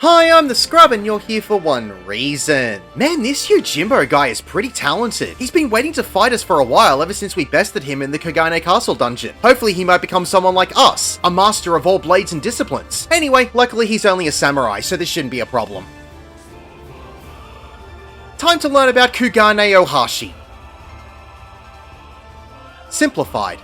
Hi, I'm the Scrub and you're here for one reason. Man, this Yojimbo guy is pretty talented. He's been waiting to fight us for a while ever since we bested him in the Kugane Castle dungeon. Hopefully he might become someone like us, a master of all blades and disciplines. Anyway, luckily he's only a samurai, so this shouldn't be a problem. Time to learn about Kugane Ohashi. Simplified.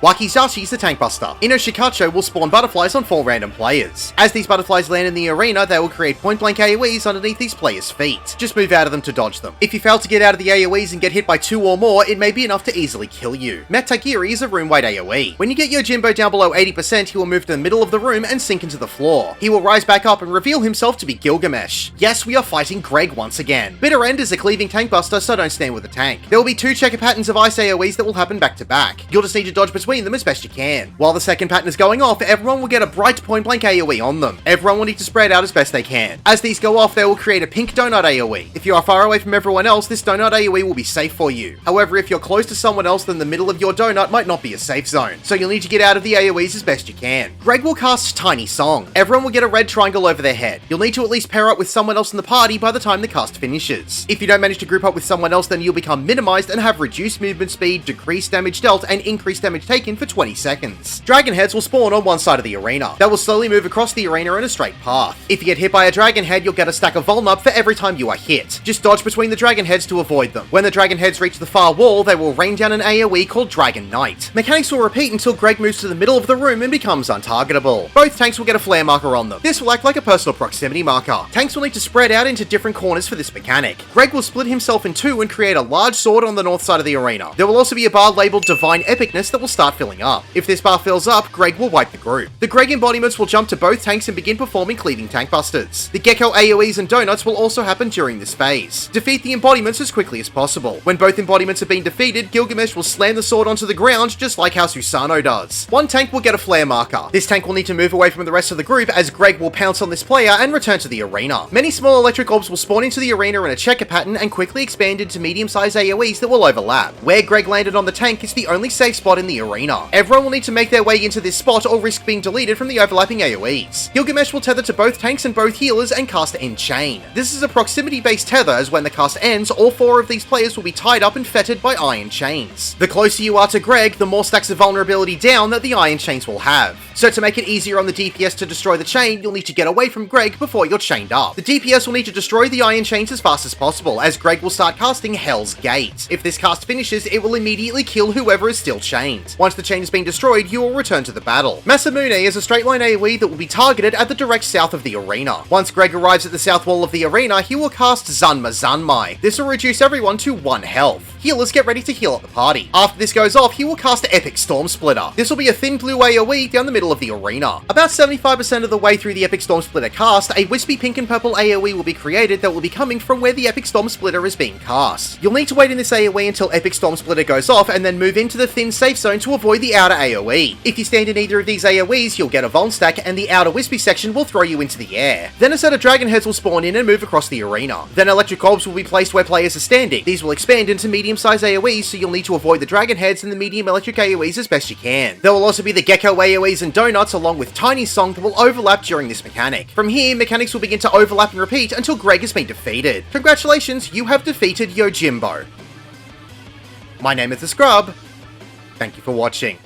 Wakizashi is the tank buster. In Shikacho will spawn butterflies on 4 random players. As these butterflies land in the arena, they will create point-blank AoEs underneath these players' feet. Just move out of them to dodge them. If you fail to get out of the AoEs and get hit by 2 or more, it may be enough to easily kill you. Metagiri is a room-wide AoE. When you get Yojimbo down below 80%, he will move to the middle of the room and sink into the floor. He will rise back up and reveal himself to be Gilgamesh. Yes, we are fighting Greg once again. Bitter End is a cleaving tank buster, so don't stand with the tank. There will be 2 checker patterns of ice AoEs that will happen back to back. You'll just need to dodge between them as best you can. While the second pattern is going off, everyone will get a bright point-blank AoE on them. Everyone will need to spread out as best they can. As these go off, they will create a pink donut AoE. If you are far away from everyone else, this donut AoE will be safe for you. However, if you're close to someone else, then the middle of your donut might not be a safe zone, so you'll need to get out of the AoEs as best you can. Greg will cast Tiny Song. Everyone will get a red triangle over their head. You'll need to at least pair up with someone else in the party by the time the cast finishes. If you don't manage to group up with someone else, then you'll become minimized and have reduced movement speed, decreased damage dealt, and increased damage taken for 20 seconds. Dragon heads will spawn on one side of the arena. They will slowly move across the arena in a straight path. If you get hit by a dragon head, you'll get a stack of Vulnup for every time you are hit. Just dodge between the dragon heads to avoid them. When the dragon heads reach the far wall, they will rain down an AoE called Dragon Knight. Mechanics will repeat until Greg moves to the middle of the room and becomes untargetable. Both tanks will get a flare marker on them. This will act like a personal proximity marker. Tanks will need to spread out into different corners for this mechanic. Greg will split himself in 2 and create a large sword on the north side of the arena. There will also be a bar labeled Divine Epicness that will start filling up. If this bar fills up, Greg will wipe the group. The Greg embodiments will jump to both tanks and begin performing cleaving tank busters. The Gecko AoEs and donuts will also happen during this phase. Defeat the embodiments as quickly as possible. When both embodiments have been defeated, Gilgamesh will slam the sword onto the ground just like how Susanoo does. One tank will get a flare marker. This tank will need to move away from the rest of the group as Greg will pounce on this player and return to the arena. Many small electric orbs will spawn into the arena in a checker pattern and quickly expand into medium-sized AoEs that will overlap. Where Greg landed on the tank is the only safe spot in the arena. Everyone will need to make their way into this spot or risk being deleted from the overlapping AoEs. Gilgamesh will tether to both tanks and both healers and cast Enchain. This is a proximity-based tether, as when the cast ends, all 4 of these players will be tied up and fettered by iron chains. The closer you are to Greg, the more stacks of vulnerability down that the iron chains will have. So to make it easier on the DPS to destroy the chain, you'll need to get away from Greg before you're chained up. The DPS will need to destroy the iron chains as fast as possible, as Greg will start casting Hell's Gate. If this cast finishes, it will immediately kill whoever is still chained. Once the chain has been destroyed, you will return to the battle. Masamune is a straight line AoE that will be targeted at the direct south of the arena. Once Greg arrives at the south wall of the arena, he will cast Zanma Zanmai. This will reduce everyone to 1 health. Healers get ready to heal at the party. After this goes off, he will cast Epic Storm Splitter. This will be a thin blue AoE down the middle of the arena. About 75% of the way through the Epic Storm Splitter cast, a wispy pink and purple AoE will be created that will be coming from where the Epic Storm Splitter is being cast. You'll need to wait in this AoE until Epic Storm Splitter goes off and then move into the thin safe zone to avoid the outer AoE. If you stand in either of these AoEs, you'll get a Vuln stack and the outer wispy section will throw you into the air. Then a set of dragon heads will spawn in and move across the arena. Then electric orbs will be placed where players are standing. These will expand into medium-sized AoEs, so you'll need to avoid the dragon heads and the medium electric AoEs as best you can. There will also be the Gecko AoEs and donuts along with Tiny Song that will overlap during this mechanic. From here, mechanics will begin to overlap and repeat until Greg has been defeated. Congratulations, you have defeated Yojimbo. My name is the Scrub. Thank you for watching.